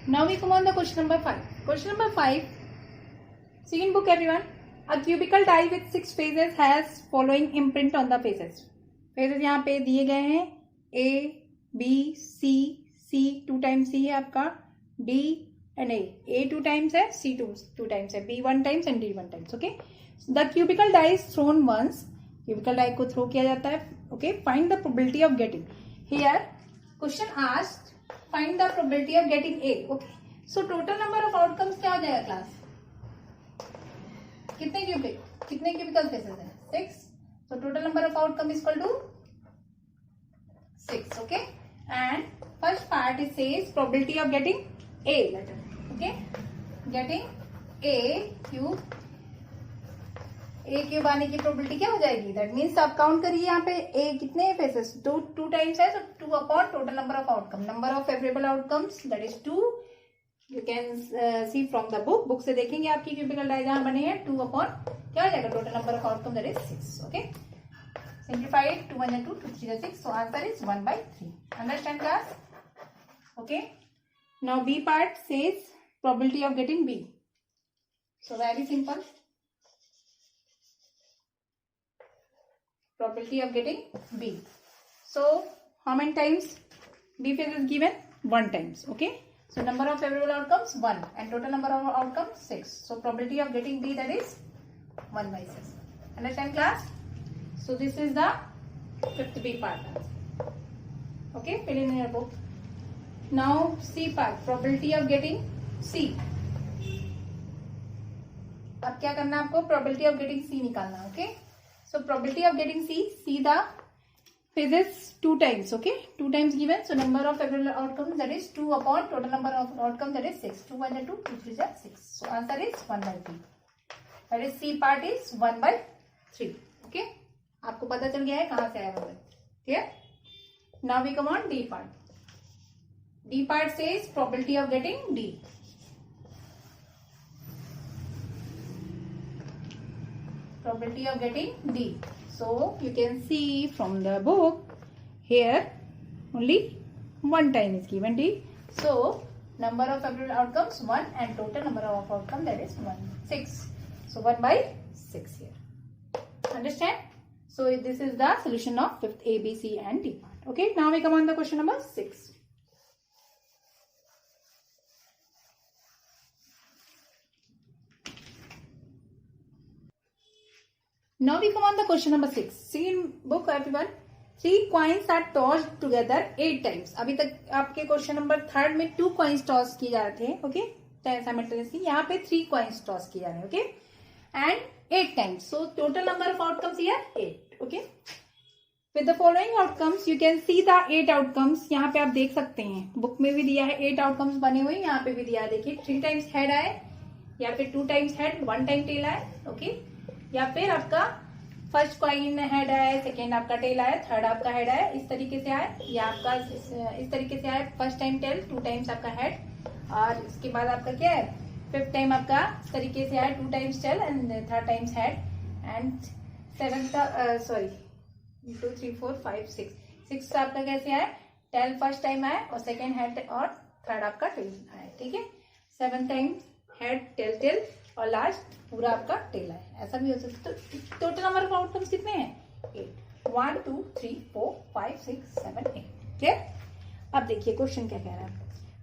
Now we come on the question number 5. Question number 5. See in book everyone. A cubical die with 6 faces has following imprint on the faces. Faces यहाँ पे दिए गए हैं A, B, C, C 2 times C है आपका, D and A 2 times है, C 2 times है, B 1 times and D 1 times. Okay. The cubical die is thrown once. Cubical die को throw किया जाता है. Okay. Find the probability of getting. Here question asked find the probability of getting A. Okay. So total number of outcomes क्या हो जाएगा class? कितने cubical faces हैं? 6. So total number of outcome is equal to 6. Okay. And first part it says probability of getting A letter. Okay. Getting A cube आने की probability क्या हो जाएगी? दैट मीन्स आप काउंट करिए यहाँ पे A कितने फेसेस? 2 टाइम्स है, तो 2 upon total number of outcome. Number of favourable outcomes that is 2. You can see from the book से देखेंगे आपकी क्यूबिकल डाई जहां बने हैं 2 अपॉन क्या हो जाएगा total number of outcome that is 6. Okay. Simplified 2 1 2 2 3 6. So answer is 1/3. Understand class? Okay. Now B part says probability of getting B. So very simple. Probability of getting B. So how many times B phase is given? 1 times. Okay. So number of favorable outcomes 1 and total number of outcomes 6. So probability of getting B that is 1/6. Understand class? So this is the 5th B part. Okay. Fill in your book. Now C part. Probability of getting C. अब क्या करना है आपको? Probability of getting C निकालना. Okay. So probability of getting C, see the phases 2 times, okay? 2 times given, so number of favorable outcomes that is 2 upon total number of outcomes that is 6. 2 1 2, 2 3 6. So answer is 1/3. That is C part is 1/3. Okay? आपको पता चल गया है कहाँ से आया वो? Clear? Now we come on D part. D part says probability of getting D. Probability of getting D. So you can see from the book here only 1 time is given D. So number of favorable outcomes 1 and total number of outcome that is 6. So 1/6 here. Understand? So this is the solution of 5th A, B, C and D part. Okay. Now we come on the question number 6. Now we come on the question number 6. See in book everyone. 3 coins are tossed together 8 times. अभी तक आपके question number 3 में 2 coins toss किए जा रहे थे. Okay. Simultaneously यहाँ पे 3 coins टॉस किए जा रहे हैं. Okay. And 8 times. So total number of outcomes here 8. Okay. With the following outcomes you can see the 8 outcomes. यहाँ पे आप देख सकते हैं बुक में भी दिया है 8 outcomes बने हुए. यहाँ पे भी दिया है. देखिए 3 times हेड आए या फिर 2 times हेड 1 time टेल आए. ओके. या फिर आपका फर्स्ट कॉइन हेड आया, सेकेंड आपका टेल आया, थर्ड आपका हेड आया, इस तरीके से आया. या आपका इस तरीके से आया, फर्स्ट टाइम टेल 2 टाइम्स आपका हेड, और इसके बाद आपका क्या है 5th टाइम आपका इस तरीके से आया 2 times tail and 3rd times head and 7th 2 3 4 5 6 6th आपका कैसे आया टेल फर्स्ट टाइम आया और सेकेंड हेड और थर्ड आपका टेल आया. ठीक है. 7th टाइम हेड टेल और लास्ट पूरा आपका टेल है. ऐसा भी हो सकता है. तो टोटल नंबर ऑफ आउटकम्स कितने हैं 8. 1 2 3 4 5 6 7 8. क्लियर? अब देखिए क्वेश्चन क्या कह रहा है.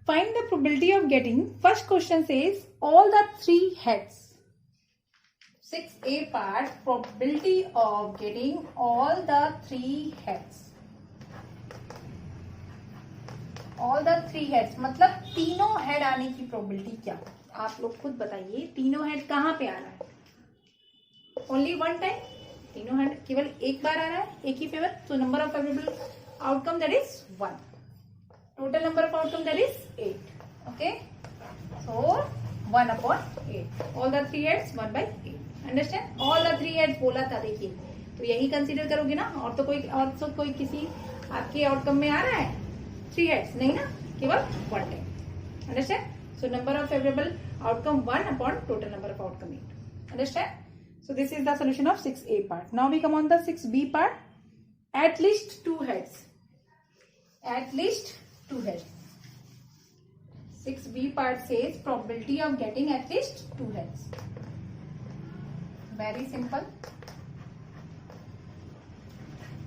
Find the probability of getting. First question says all the 3 heads. 6A part probability of getting all the 3 heads. All the 3 heads मतलब तीनों हेड आने की प्रोबेबिलिटी क्या? आप लोग खुद बताइए. तीनों हेड कहाँ पे आ रहा है? Only 1 time. तीनों हेड केवल एक बार आ रहा है, एक ही फेवर. तो number of favourable outcome that is 1. Total number of outcome that is 8. Okay. So 1/8. All the 3 heads 1/8. Understand? All the 3 heads बोला था. देखिए तो यही कंसीडर करोगे ना. और तो कोई किसी आपके आउटकम में आ रहा है 3 हेड्स नहीं ना, केवल 1 time. Understand? So number of favorable outcome 1 upon total number of outcome 8. Understand? So this is the solution of 6A part. Now we come on the 6B part. At least 2 heads. At least 2 heads. 6b part says probability of getting at least 2 heads. Very simple.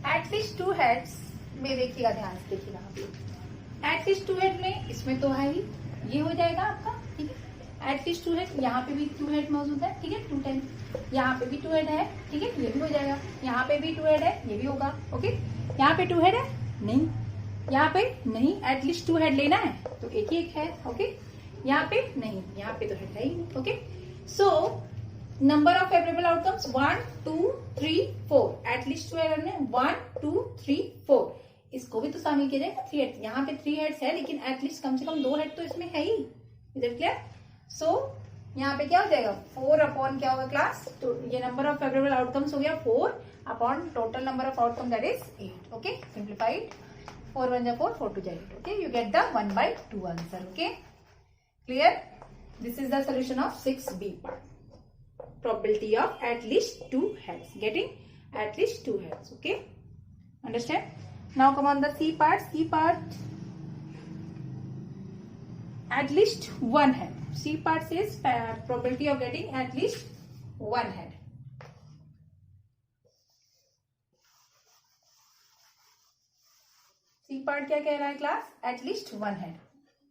At least 2 heads में देखिएगा, ध्यान से देखिएगा आप लोग। at least 2 head में इसमें तो है ही, ये हो जाएगा आपका, ठीक है। at least 2 head, यहाँ पे भी 2 head मौजूद है, ठीक है, 2 टाइम। यहाँ पे भी 2 head है, ठीक है, ये भी हो जाएगा। यहाँ पे भी 2 head है, ये भी होगा, ओके। यहाँ पे 2 head है, नहीं, यहाँ पे नहीं, एटलीस्ट 2 हेड लेना है तो एक ही एक है, ओके। यहाँ पे नहीं, यहाँ पे तो हेड है ही नहीं, okay. So number of favourable outcomes 1 2 3 4, at least 2 head में 1 2 3 4, इसको भी तो शामिल किया जाएगा 3 हेड। यहाँ पे 3 हेड्स है, लेकिन एटलीस्ट कम से कम 2 हेड तो इसमें है ही। Is it clear? सो यहाँ पे क्या हो जाएगा, 4 अपॉन क्या होगा क्लास, तो ये नंबर ऑफ फेवरेबल आउटकम्स हो गया 4 upon total number of outcome that is 8, okay. Simplified, 4 1 4, 4 2 8, okay, you get the 1/2 answer, okay, clear? This is the solution of 6b part, probability of at least 2 heads, getting at least 2 heads, okay, understand? Now come on the c part. C part, at least 1 head. C part says probability of getting at least 1 head. C part क्या कह रहा है class, at least 1 head,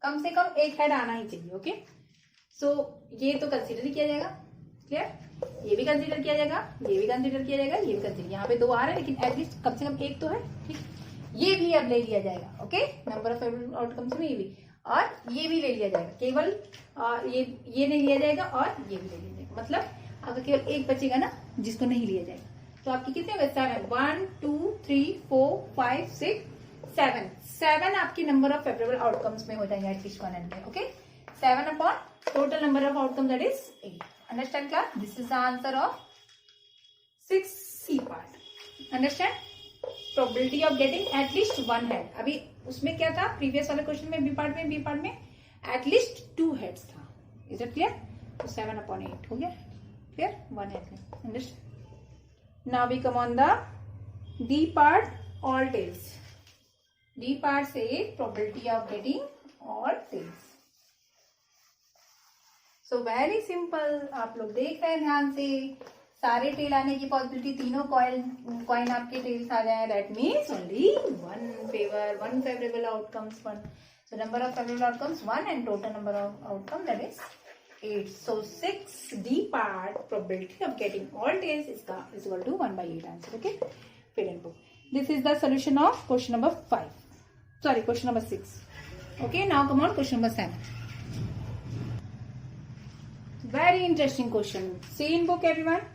कम से कम एक head आना ही चाहिए, okay. सो ये तो कंसीडर किया जाएगा, क्लियर? ये भी कंसीडर किया जाएगा, ये भी कंसीडर किया जाएगा, ये भी कंसीडर, यहाँ पे 2 आ रहा है, लेकिन एटलीस्ट कम से कम एक तो है, ठीक। ये भी अब ले लिया जाएगा, okay, number of favourable outcomes में ये भी, और ये भी ले लिया जाएगा, केवल ये नहीं लिया जाएगा और ये भी ले लिया जाएगा। मतलब अगर केवल एक बचेगा ना जिसको नहीं लिया जाएगा, तो आपकी कितने बचता है, 1 2 3 4 5 6 7 आपकी नंबर ऑफ फेवरेबल आउटकम्स में हो जाएंगे एटलीस्ट 1 हेड में, okay. 7 upon total number of outcome that is 8, understand class? This is the answer of 6c part, understand? Probability of getting at least 1 head, अभी उसमें क्या था प्रीवियस वाले क्वेश्चन में, बी पार्ट में एटलीस्ट 2 हेड्स था। Is it clear? तो 7 upon 8 हो गया, क्लियर, 1 हेड में, understand? Now we come on the D part, all tails. D part से probability of getting all tails. So very simple, आप लोग देख रहे हैं ध्यान से, सारे टेल आने की पॉसिबिलिटी, तीनों कॉइन आपके टेल्स आ जाए, that means only 1 favorable outcomes 1. So number of favorable outcomes 1 and total number of outcome that is 8. So 6D part probability of getting all tails is equal to 1/8 answer, okay. Fill in book. This is the solution of question number 5. Sorry, question number 6. Okay, now come on question number 7. Very interesting question. See in book everyone.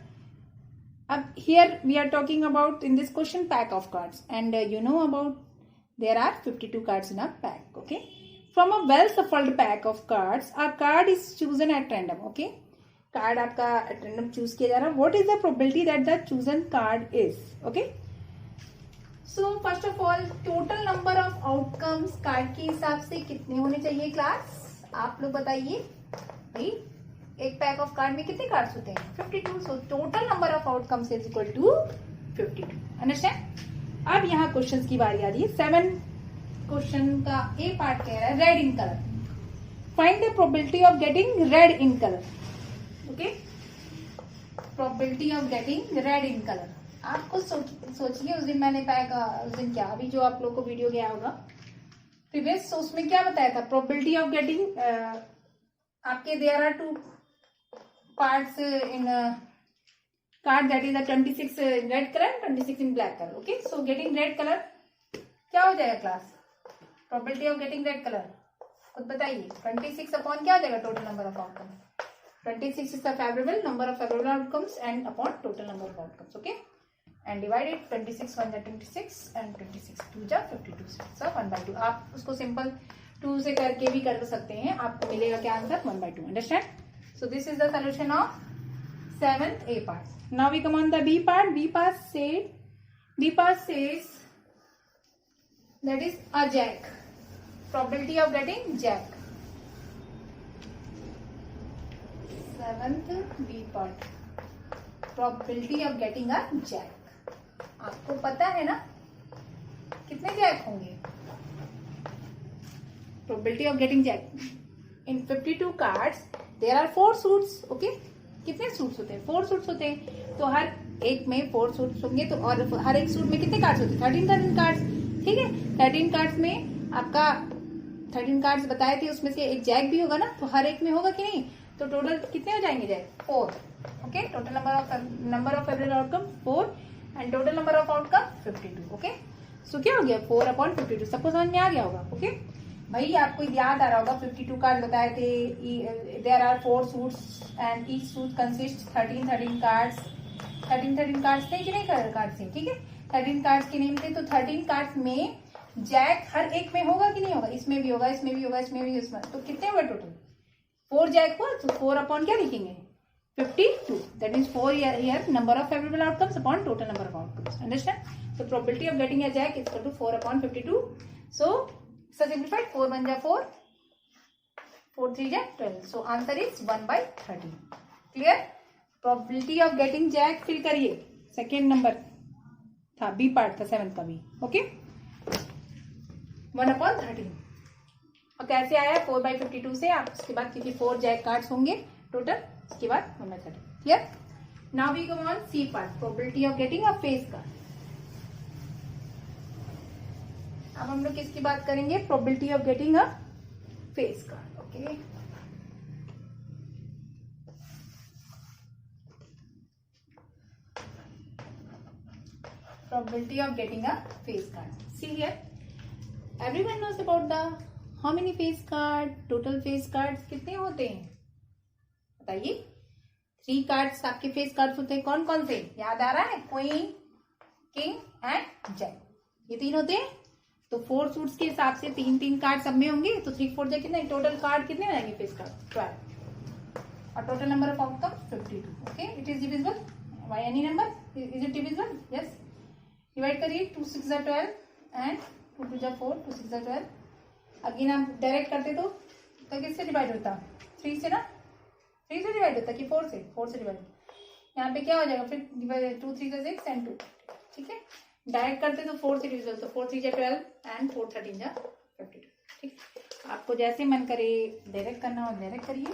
Here we are talking about in this question pack of cards, and you know about there are 52 cards in a pack. Okay, from a well shuffled pack of cards, a card is chosen at random. Okay, card आपका at random choose किया जा रहा है. What is the probability that the chosen card is? Okay. So first of all total number of outcomes card के हिसाब से कितने होने चाहिए क्लास, आप लोग बताइए भाई। एक पैक ऑफ कार्ड में कितने कार्ड्स होते हैं, 52। So total number of outcomes is equal to 52, understand? अब यहाँ क्वेश्चंस की बारी आ रही है। 7 क्वेश्चन का ए पार्ट कह रहा है red in colour, find the probability of getting red in colour, okay. Probability of getting red in colour, आपको सोचिए उस दिन मैंने उस दिन क्या, अभी जो आप लोग को वीडियो गया होगा प्रीवियस, उसमें क्या बताया था, प्रोबेबिलिटी ऑफ गेटिंग आपके there are 2 parts in card that is 26 in red colour, 26 in black colour, okay. So getting red colour क्या हो जाएगा class, probability of getting red colour खुद बताइए, 26 अपॉन क्या हो जाएगा total number of outcome, 26 is the favorable number of favorable outcomes and upon total number of outcomes, okay, and divided 26 1 जा 26 and 26 2 जा 52, so 1/2। आप उसको सिंपल 2 से करके भी कर सकते हैं, आपको मिलेगा क्या answer, 1/2, understand? So this is the solution of 7th A part. Now we come on the B part. B part says that is a jack, probability of getting jack, 7th B part, probability of getting a jack। आपको पता है ना कितने jack होंगे, probability of getting jack in 52 cards there are 4 suits. Okay, कितने suits होते हैं? 4 suits होते हैं. तो हर एक में 4 सूट्स होंगे, तो और हर एक सूट में कितने कार्ड्स होते हैं? 13 कार्ड्स. ठीक है, 13 कार्ड्स में आपका 13 कार्ड्स बताए थे, उसमें से एक जैक भी होगा ना, तो हर एक में होगा कि नहीं? तो टोटल कितने हो जाएंगे jack? 4. Okay, total number of favourable outcome 4 and total number of outcome 52. Okay, so क्या हो गया? 4/52. सबको समझ में आ गया होगा. ओके भाई, आपको याद आ रहा होगा 52 कार्ड बताए थे. There are 4 suits and each suit consist 13 cards. 13 cards थे कि नहीं? कार्ड्स थे. ठीक है, 13 कार्ड्स के नेम थे. तो 13 कार्ड्स में जैक हर एक में होगा कि नहीं होगा? इसमें भी होगा, इसमें भी होगा, इसमें भी, इसमें. तो कितने हुए टोटल? 4 जैक हुआ. तो 4 अपॉन क्या लिखेंगे? 52. That means 4 here number of favorable outcomes upon total number of outcomes. Understand? So probability of getting a jack is equal to 4/52. So simplified, 4 1 ja 4, 4 3 ja 12. So answer is 1/13. Clear? Probability of getting jack fill करिए. Second number था, B part था 7 का भी. Okay, 1/13. और कैसे आया? 4/52 से. आप उसके बाद क्योंकि 4 जैक कार्ड्स होंगे टोटल, उसके बाद 1/13. Clear? Now we go on C part, probability of getting a face card. अब हम लोग किसकी बात करेंगे? Probability of getting a face card. Okay, probability of getting a face card. See here, everyone knows about the how many face card, total face cards कितने होते हैं बताइए? 3 कार्ड्स आपके फेस कार्ड्स होते हैं. कौन कौन से याद आ रहा है? क्वीन, किंग एंड जैक, ये 3 होते हैं. तो 4 सूट्स के हिसाब से 3 कार्ड सब में होंगे. तो 3 4 जैक कितने? टोटल कार्ड कितने हो जाएंगे? फेस कार्ड 12 और total number of outcome 52. Okay, it is divisible by any number. Is it divisible? Yes. Divide करिए. 2 6 जा 12 एंड 2 2 जा 4, 2 6 जा 12. अगेन आप डायरेक्ट करते तो किससे डिवाइड होता? 3 से ना? 3 से डिवाइड होता कि 4 से? 4 से डिवाइड. यहाँ पे क्या हो जाएगा फिर? 2 3 जा 6 एंड 2. ठीक है, डायरेक्ट करते तो 4 से डिविजिबल. तो 4 3 जा 12 एंड 4 13 जा 52. ठीक, आपको जैसे मन करे डायरेक्ट करना हो डायरेक्ट करिए.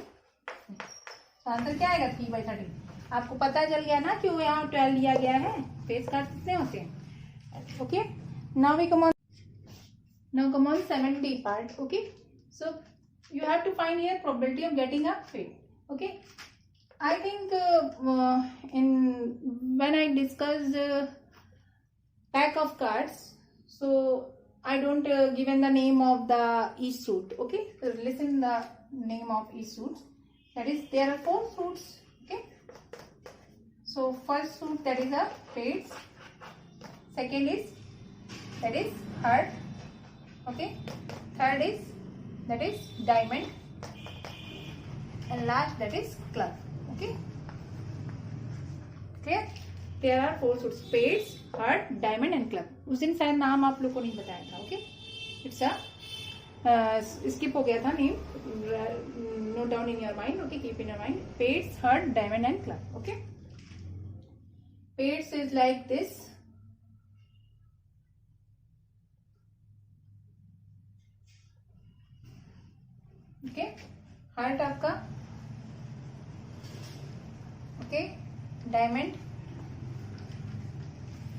तो आंसर क्या आएगा? 3/13. आपको पता चल गया ना क्यों यहाँ 12 लिया गया है. फेस कार्ड कितने होते हैं? Okay, now we come on 7D part. Okay, so you have to find here probability of getting a fate. Okay, I think when I discussed pack of cards, so I don't given the name of the each suit. Okay, so listen the name of each suit. That is, there are 4 suits. Okay, so first suit, that is a fates. Second is, that is heart. Okay, third is, that is diamond, and last, that is club. Okay, clear? There are 4 suits: spades, heart, diamond and club. उस दिन शायद नाम आप लोग को नहीं बताया था. Okay, it's a skip हो गया था name. Note down in your mind. Okay, keep in your mind. Spades, heart, diamond and club. Okay, spades is like this. Okay, heart आपका. Okay, diamond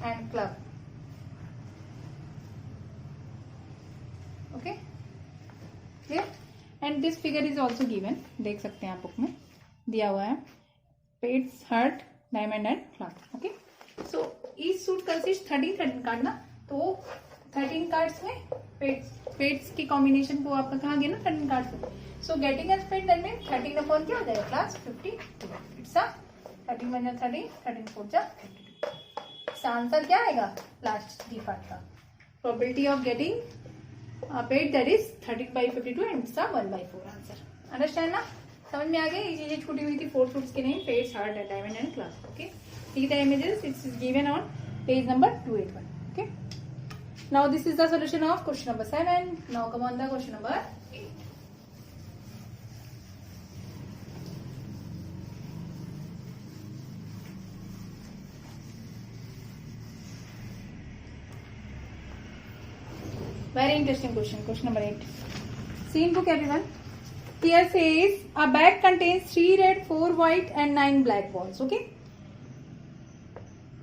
and club. Okay, clear? And this figure is also given. देख सकते हैं आप, book में दिया हुआ है. Spades, heart, diamond and club. Okay, so each suit consist 13 card ना. तो 13 कार्ड्स में पेड्स की कॉम्बिनेशन को आपका कहा गया ना 13 कार्ड्स में. So getting a spade that mean 13 upon क्या हो जाएगा? क्लास 52. इट्स अ 13 1 13, 13 4 जा 52. इसका आंसर क्या आएगा? लास्ट डी पार्ट का. Probability of getting a paid that is 13/52 and it's a 1/4 answer. Understand ना? समझ में आ गया? ये चीजें छूटी हुई थी. 4 सूट्स के name pads, heart, diamond and class. Okay, see the images. It's given on page number 281. Okay, now this is the solution of question number 7. Now come on the question number 8. Very interesting question. Question number 8. See in book everyone. here says a bag contains 3 red, 4 white and 9 black balls. Okay.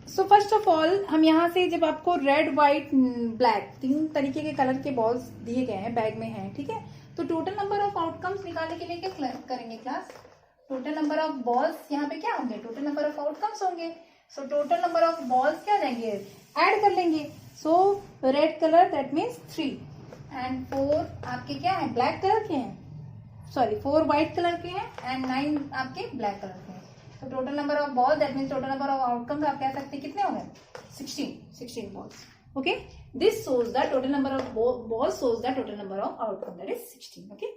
So first of all हम यहाँ से जब आपको red, white, black 3 तरीके के colour के balls दिए गए हैं, बैग में हैं, ठीक है, तो टोटल नंबर ऑफ आउटकम्स निकालने के लिए क्या करेंगे class? Total number of balls यहाँ पे क्या होंगे? टोटल नंबर ऑफ आउटकम्स होंगे. So total number of balls क्या हो जाएंगे? ऐड कर लेंगे. So red colour that means 3 and 4 आपके क्या है? ब्लैक कलर के हैं. सॉरी 4 व्हाइट कलर के हैं एंड 9 आपके ब्लैक कलर के हैं. तो total number of ball that means total number of outcomes आप कह सकते हैं कितने हो गए? 16 balls. Okay. This shows the total number of balls shows the total number of outcome, that is 16. Okay.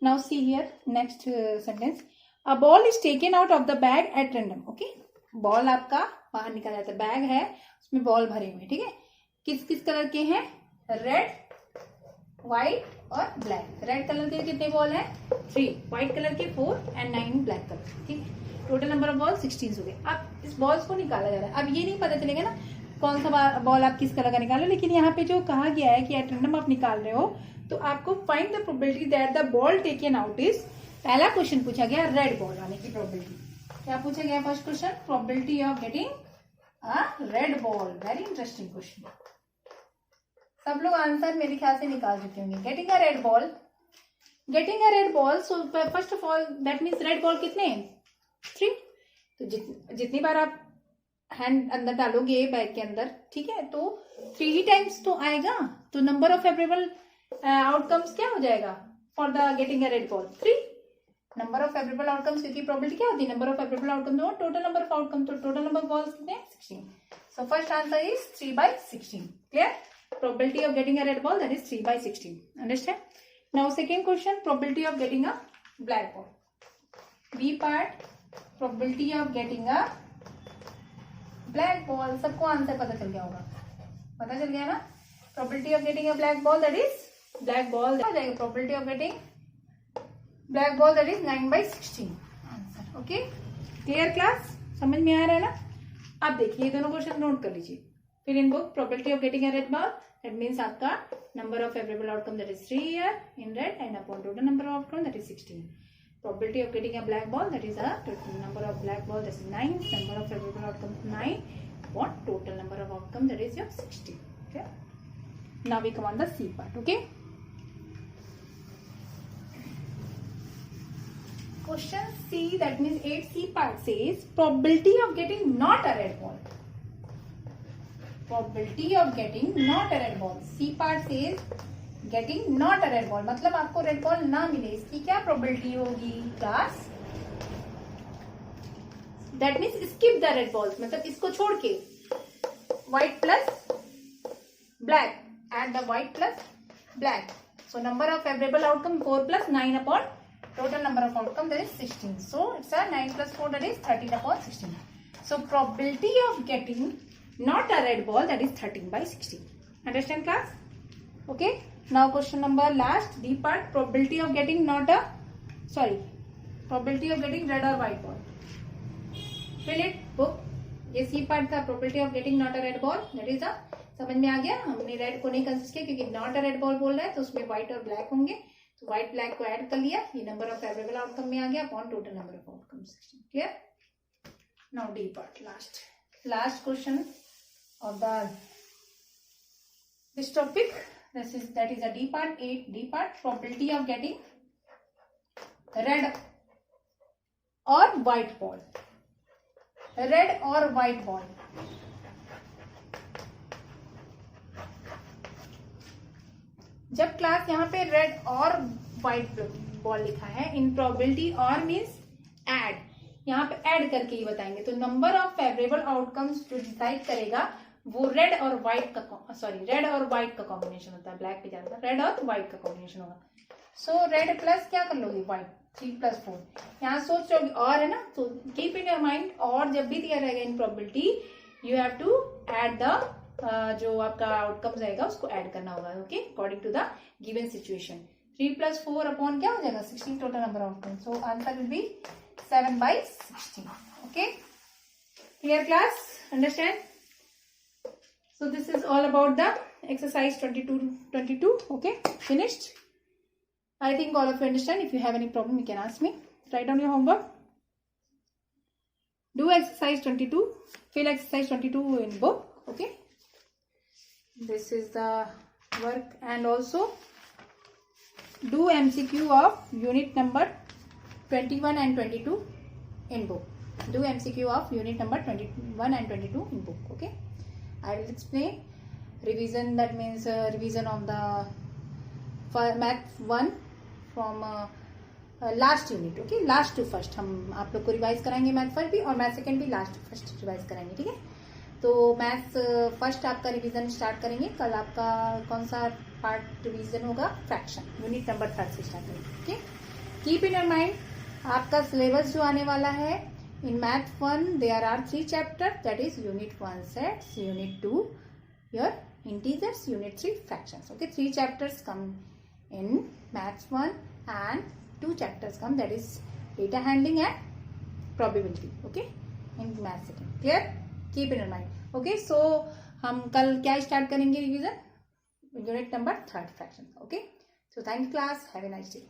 Now see here next sentence. A ball is taken out of the bag at random. Okay. Ball आपका बाहर निकल जाता है. Bag है उसमें ball भरे हुए, ठीक है. किस किस कलर के हैं? रेड, व्हाइट और ब्लैक. रेड कलर के कितने बॉल है? 3. व्हाइट कलर के 4 एंड 9 ब्लैक कलर. ठीक है. टोटल नंबर ऑफ बॉल 16 हो गए. अब इस बॉल्स को निकाला जा रहा है. अब ये नहीं पता चलेगा ना कौन सा बॉल आप किस कलर का निकालो, लेकिन यहाँ पे जो कहा गया है कि एट रैंडम आप निकाल रहे हो, तो आपको find the probability that the ball taken out is. पहला क्वेश्चन पूछा गया रेड बॉल आने की प्रोबेबिलिटी. क्या पूछा गया first question? Probability of getting a red ball. Very interesting question. सब लोग आंसर मेरे ख्याल से निकाल चुके होंगे. Getting a red ball. Getting a red ball. So first of all that means red ball कितने हैं? 3. तो जितनी बार आप हैंड अंदर डालोगे बैग के अंदर, ठीक है, तो 3 टाइम्स तो आएगा. तो नंबर ऑफ फेवरेबल आउटकम्स क्या हो जाएगा for the getting a red ball? 3. Number of favourable outcomes, क्योंकि प्रोबेबिलिटी क्या होती है? नंबर ऑफ फेवरेबल आउटकम और टोटल नंबर ऑफ आउटकम. तो टोटल नंबर ऑफ बॉल्स कितने? 16. So first answer is 3/16. Clear? Probability of getting a red ball that is 3/16. Understand? Now second question, probability of getting a black ball. B part, probability of getting a black ball. सबको answer पता चल गया होगा. पता चल गया ना? Probability of getting a black ball that is black ball हो जाएगा. Probability of getting black ball that is 9/16 answer. Okay. Clear class? समझ में आ रहा है ना? अब देखिए ये दोनों क्वेश्चन नोट कर लीजिए. फिर in book probability of getting a red ball that means आपका number of favourable outcome that is 3 here in red and upon total number of outcome that is 16. Probability of getting a black ball, that is a total number of black ball, that is 9. Number of favorable outcome 9. What total number of outcome, that is your 16. Okay. Now we come on the C part. Okay. Question C, that means 8C part says probability of getting not a red ball. Probability of getting not a red ball. C part says getting not a red ball, मतलब आपको red ball ना मिले, इसकी क्या probability होगी class? That means skip the red balls, मतलब इसको छोड़ के white plus black, add the white plus black. So number of favourable outcome 4 + 9 upon total number of outcome that is 16. So it's a 9 + 4 that is 13/16. So probability of getting not a red ball that is 13/16. Understand class? Okay. Now question number last, D part, probability of getting probability of getting red or white ball. Fill it book. ये C part था, probability of getting not a red ball, that is समझ में आ गया. हमने red को नहीं consider किया क्योंकि नॉट अ रेड बॉल बोल रहा है, तो उसमें व्हाइट और ब्लैक होंगे, तो व्हाइट ब्लैक को ऐड कर लिया. ये नंबर ऑफ फेवरेबल आउटकम में आ गया upon total number of outcome 16. Clear? Now D part, last question of the this topic. That is a D part. 8D part, probability of getting red or white ball. Red or white ball. जब class यहाँ पे red और white ball लिखा है, इन probability और means add, यहाँ पे add करके ही बताएंगे. तो नंबर ऑफ फेवरेबल आउटकम्स जो डिसाइड करेगा वो रेड और व्हाइट का कॉम्बिनेशन होता है. ब्लैक पे जाता है, रेड और व्हाइट का कॉम्बिनेशन होगा. सो रेड प्लस क्या कर लोगे? व्हाइट. 3 + 4. यहाँ सोच रहे और है ना, तो कीप इन योर माइंड, और जब भी दिया रहेगा in probability you have to add the जो आपका आउटकम रहेगा उसको ऐड करना होगा. Okay, according to the given situation. 3 + 4 upon क्या हो जाएगा? 16 total number of outcome. So answer will be 7/16. Okay. Clear class? Understand? So this is all about the exercise 22. Okay, finished. I think all of you understand. If you have any problem, you can ask me. Write down your homework. Do exercise 22. Fill exercise 22 in book. Okay. This is the work, and also do MCQ of unit number 21 and 22 in book. Do MCQ of unit number 21 and 22 in book. Okay. I will explain. Revision, that means revision of the math 1 from last unit. Okay, last to first हम आप लोग को revise कराएंगे. Math first भी और math second भी last to first revise कराएंगे. ठीक है. तो मैथ फर्स्ट आपका रिवीजन स्टार्ट करेंगे. कल आपका कौन सा पार्ट रिवीजन होगा? फ्रैक्शन. यूनिट नंबर 3 से स्टार्ट करेंगे. Okay. Keep in your mind आपका सिलेबस जो आने वाला है in math 1 there are 3 chapter. That is unit 1 sets, unit 2 your integers, unit 3 fractions. Okay, 3 chapters come in maths 1 and 2 chapters come, that is data handling and probability. Okay, in maths second. Clear? Keep in your mind. Okay, so हम कल क्या start करेंगे? Revision unit number 3 fraction. Okay, so thank you class, have a nice day.